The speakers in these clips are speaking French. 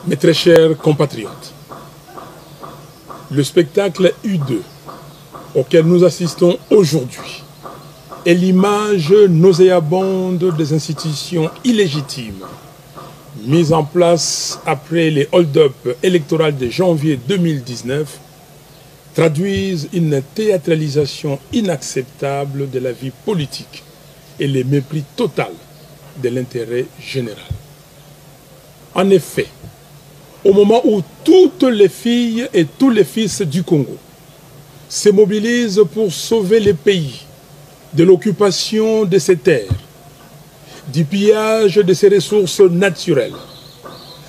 Mes très chers compatriotes, le spectacle U2 auquel nous assistons aujourd'hui est l'image nauséabonde des institutions illégitimes mises en place après les hold-up électoraux de janvier 2019 traduisent une théâtralisation inacceptable de la vie politique et le mépris total de l'intérêt général. En effet, au moment où toutes les filles et tous les fils du Congo se mobilisent pour sauver le pays de l'occupation de ses terres, du pillage de ses ressources naturelles,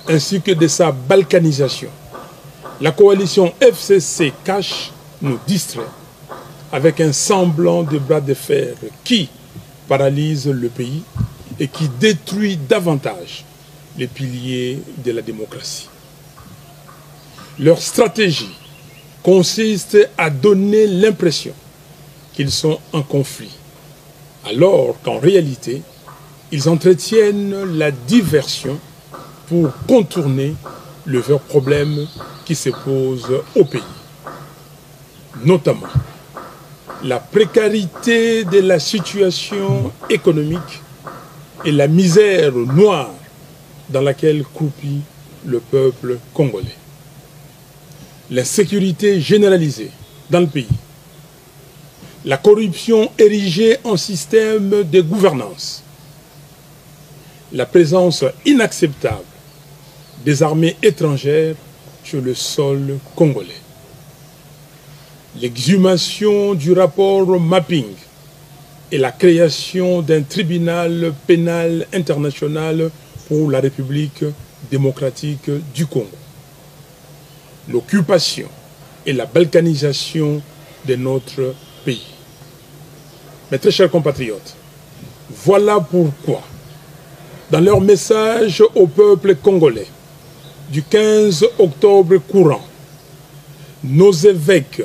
ainsi que de sa balkanisation, la coalition FCC cache nous distrait avec un semblant de bras de fer qui paralyse le pays et qui détruit davantage les piliers de la démocratie. Leur stratégie consiste à donner l'impression qu'ils sont en conflit, alors qu'en réalité, ils entretiennent la diversion pour contourner le vrai problème qui se pose au pays, notamment la précarité de la situation économique et la misère noire dans laquelle croupit le peuple congolais. L'insécurité généralisée dans le pays, la corruption érigée en système de gouvernance, la présence inacceptable des armées étrangères sur le sol congolais, l'exhumation du rapport mapping et la création d'un tribunal pénal international pour la République démocratique du Congo, l'occupation et la balkanisation de notre pays. Mes très chers compatriotes, voilà pourquoi, dans leur message au peuple congolais du 15 octobre courant, nos évêques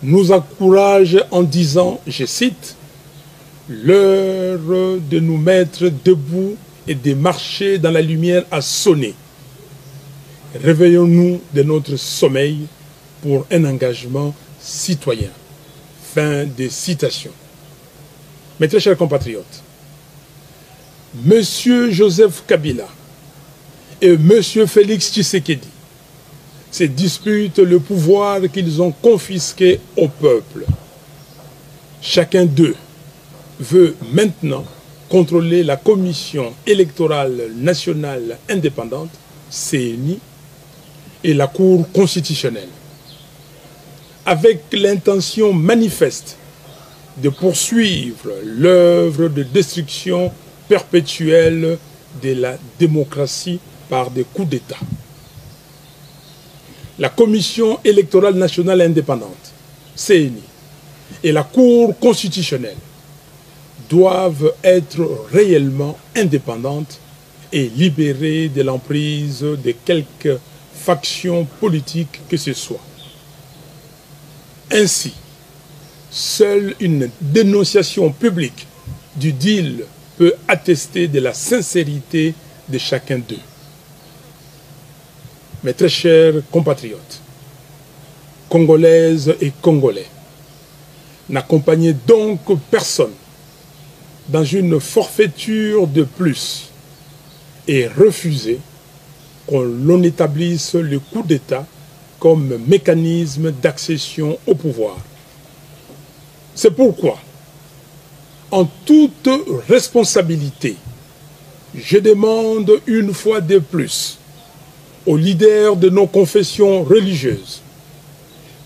nous encouragent en disant, je cite, « L'heure de nous mettre debout et de marcher dans la lumière a sonné. Réveillons-nous de notre sommeil pour un engagement citoyen. » Fin de citation. Mes très chers compatriotes, Monsieur Joseph Kabila et Monsieur Félix Tshisekedi se disputent le pouvoir qu'ils ont confisqué au peuple. Chacun d'eux veut maintenant contrôler la Commission électorale nationale indépendante, CENI, et la Cour constitutionnelle, avec l'intention manifeste de poursuivre l'œuvre de destruction perpétuelle de la démocratie par des coups d'État. La Commission électorale nationale indépendante, CENI, et la Cour constitutionnelle doivent être réellement indépendantes et libérées de l'emprise de quelque faction politique que ce soit. Ainsi, seule une dénonciation publique du deal peut attester de la sincérité de chacun d'eux. Mes très chers compatriotes, Congolaises et Congolais, n'accompagnez donc personne dans une forfaiture de plus et refusez qu'on établisse le coup d'État comme mécanisme d'accession au pouvoir. C'est pourquoi, en toute responsabilité, je demande une fois de plus aux leaders de nos confessions religieuses,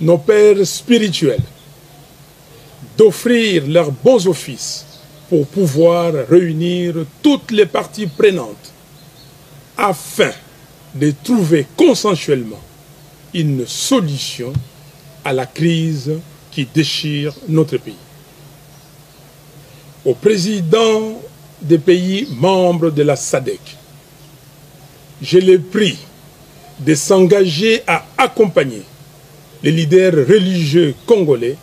nos pères spirituels, d'offrir leurs bons offices pour pouvoir réunir toutes les parties prenantes afin de trouver consensuellement une solution à la crise qui déchire notre pays. Au président des pays membres de la SADC, je les prie de s'engager à accompagner les leaders religieux congolais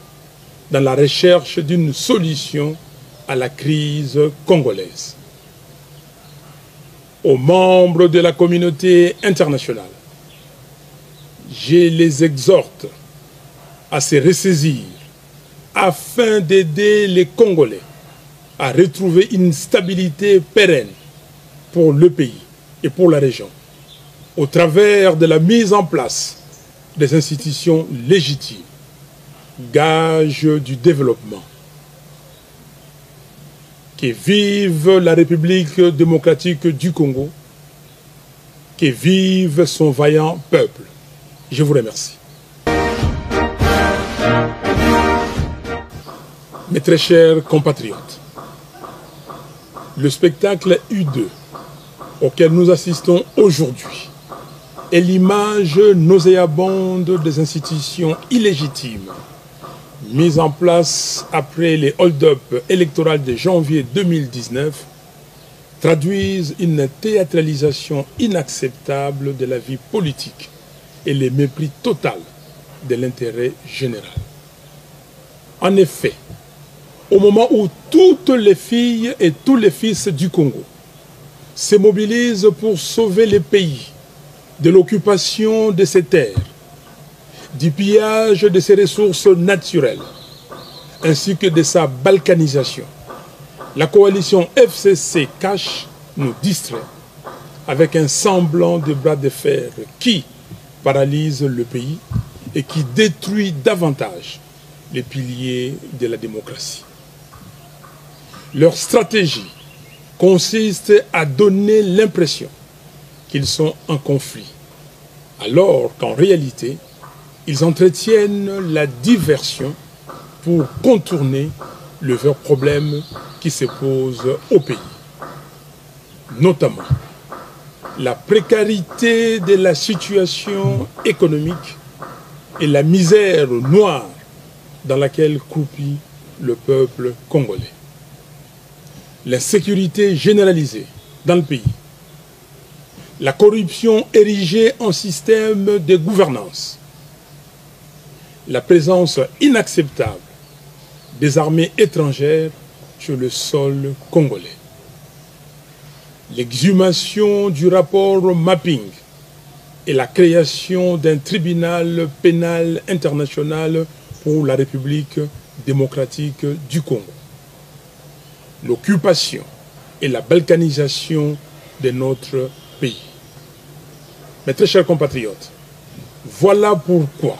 dans la recherche d'une solution à la crise congolaise. aux membres de la communauté internationale. Je les exhorte à se ressaisir afin d'aider les Congolais à retrouver une stabilité pérenne pour le pays et pour la région, au travers de la mise en place des institutions légitimes, gage du développement. Que vive la République démocratique du Congo, que vive son vaillant peuple. Je vous remercie. Mes très chers compatriotes, le spectacle U2 auquel nous assistons aujourd'hui est l'image nauséabonde des institutions illégitimes mises en place après les hold-up électoraux de janvier 2019 traduisent une théâtralisation inacceptable de la vie politique et le mépris total de l'intérêt général. En effet, au moment où toutes les filles et tous les fils du Congo se mobilisent pour sauver le pays de l'occupation de ses terres, du pillage de ses ressources naturelles, ainsi que de sa balkanisation, la coalition FCC cache, nous distrait, avec un semblant de bras de fer qui paralyse le pays et qui détruit davantage les piliers de la démocratie. Leur stratégie consiste à donner l'impression qu'ils sont en conflit, alors qu'en réalité, ils entretiennent la diversion pour contourner le vrai problème qui se pose au pays. Notamment, la précarité de la situation économique et la misère noire dans laquelle croupit le peuple congolais. L'insécurité généralisée dans le pays, la corruption érigée en système de gouvernance, la présence inacceptable des armées étrangères sur le sol congolais, l'exhumation du rapport mapping et la création d'un tribunal pénal international pour la République démocratique du Congo, l'occupation et la balkanisation de notre pays. Mes très chers compatriotes, voilà pourquoi,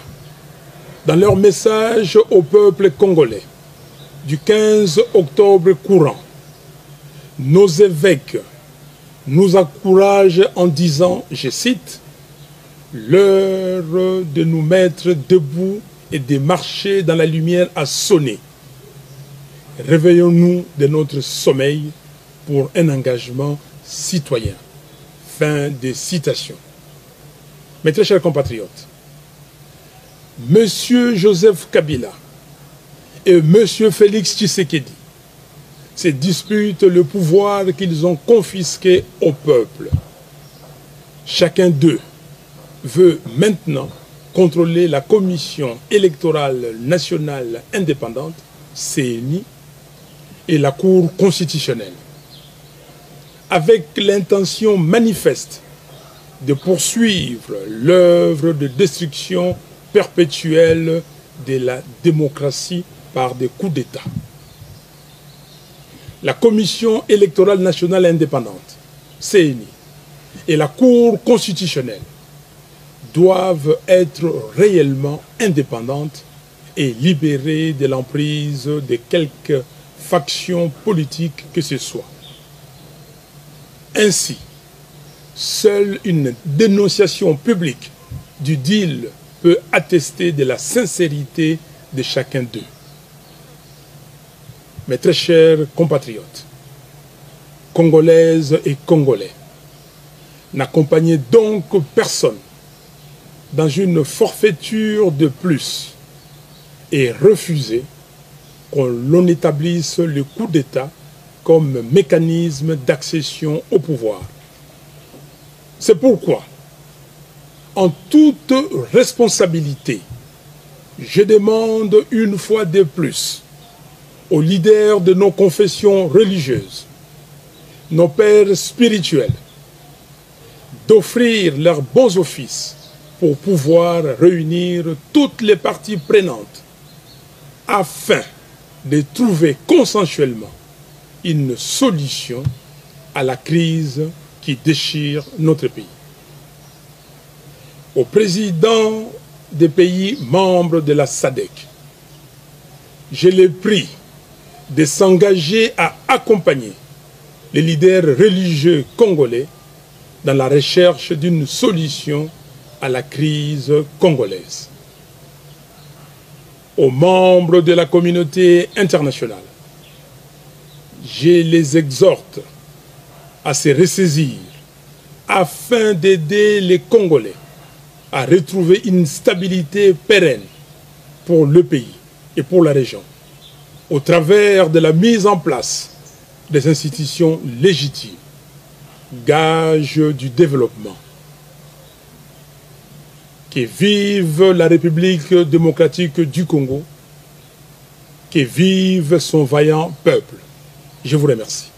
dans leur message au peuple congolais du 15 octobre courant, nos évêques nous encouragent en disant, je cite, « L'heure de nous mettre debout et de marcher dans la lumière a sonné. Réveillons-nous de notre sommeil pour un engagement citoyen. » Fin de citation. Mes très chers compatriotes, Monsieur Joseph Kabila et Monsieur Félix Tshisekedi se disputent le pouvoir qu'ils ont confisqué au peuple. Chacun d'eux veut maintenant contrôler la Commission électorale nationale indépendante, CENI, et la Cour constitutionnelle, avec l'intention manifeste de poursuivre l'œuvre de destruction perpétuelle de la démocratie par des coups d'État. La Commission électorale nationale indépendante, CENI, et la Cour constitutionnelle doivent être réellement indépendantes et libérées de l'emprise de quelque faction politique que ce soit. Ainsi, seule une dénonciation publique du deal peut attester de la sincérité de chacun d'eux. Mes très chers compatriotes, Congolaises et Congolais, n'accompagnez donc personne dans une forfaiture de plus et refusez qu'on établisse le coup d'État comme mécanisme d'accession au pouvoir. C'est pourquoi, en toute responsabilité, je demande une fois de plus aux leaders de nos confessions religieuses, nos pères spirituels d'offrir leurs bons offices pour pouvoir réunir toutes les parties prenantes afin de trouver consensuellement une solution à la crise qui déchire notre pays. Au président des pays membres de la SADC, je les prie de s'engager à accompagner les leaders religieux congolais dans la recherche d'une solution à la crise congolaise. Aux membres de la communauté internationale, je les exhorte à se ressaisir afin d'aider les Congolais à retrouver une stabilité pérenne pour le pays et pour la région, au travers de la mise en place des institutions légitimes, gage du développement. Que vive la République démocratique du Congo, que vive son vaillant peuple. Je vous remercie.